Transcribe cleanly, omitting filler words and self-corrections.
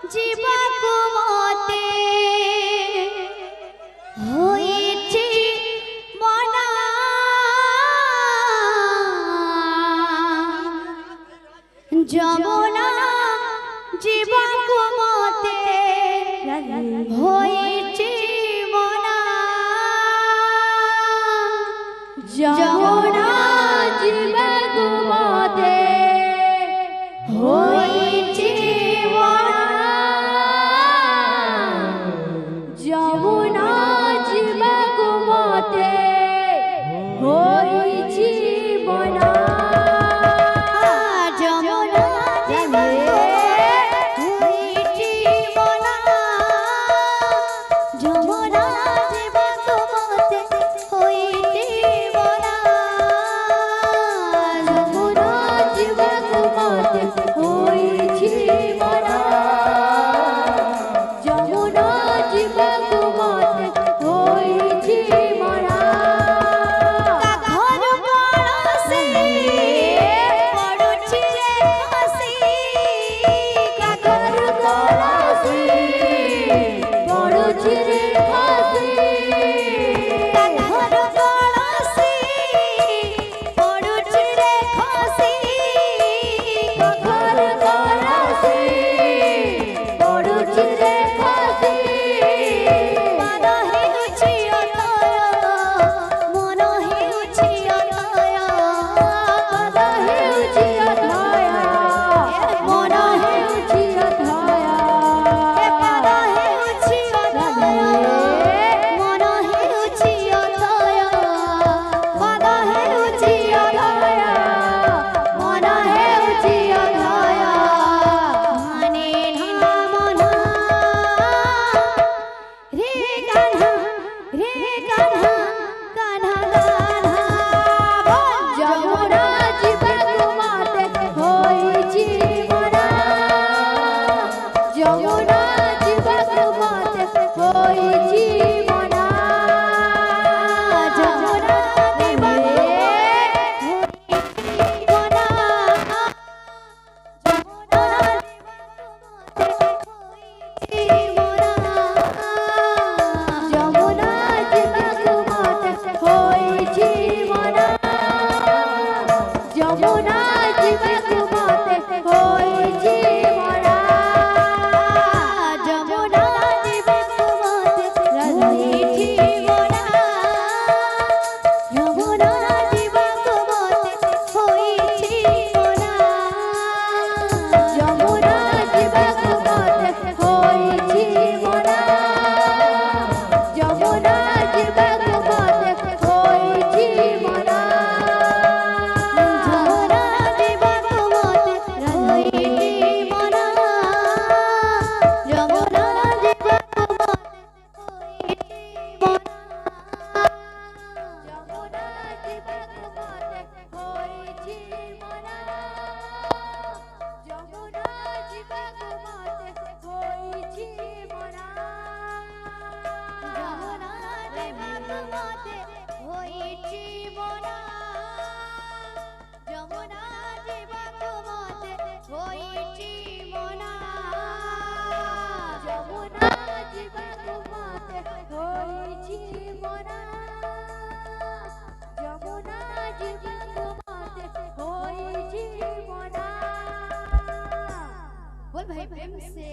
जीवाको मते होइछि मना जमुना जीवाको मते होइछि मना जमुना जीवाको मते होइछि मना जमुना जीवाको मते होइछि मना जमुना होइछि मना जमुना जीवाको मते होइछि मना जमुना जीवाको मते होइछि मना जमुना जीवाको मते होइछि मना घर पड़ोसी पड़ुछि रे खसी घर पड़ोसी पड़ुछि रे खसी घर पड़ोसी पड़ुछि रे खसी घर पड़ोसी पड़ुछि रे खसी पाद हेउछि अतय मन हेउछि अतय पाद हेउछि अतय मन हेउछि अतय पाद हेउछि अतय मन हेउछि अतय पाद हेउछि अतय मन हेउछि अतय माने ना मना रे कान्हा कान्हा कान्हा बोल जमुना जीवाको मते होइछि मना जमुना जीवाको मते होइछि मना जमुना जीवाको होइछि मना जमुना जीवाको मते होइछि मना जमुना जीवाको मते होइछि मना जमुना जीवाको मते होइछि मना जमुना जीवाको मते होइछि मना जमुना जीवाको मते होइछि मना जमुना जीवाको मते होइछि मना जमुना जीवाको मते होइछि मना जमुना जीवाको मते होइछि मना जमुना जीवाको मते होइछि मना जमुना जीवाको मते होइछि मना जमुना जीवाको मते होइछि मना जमुना जीवाको मते होइछि मना जमुना जीवाको मते होइछि मना जमुना जीवाको मते होइछि मना बोल भाई प्रेम से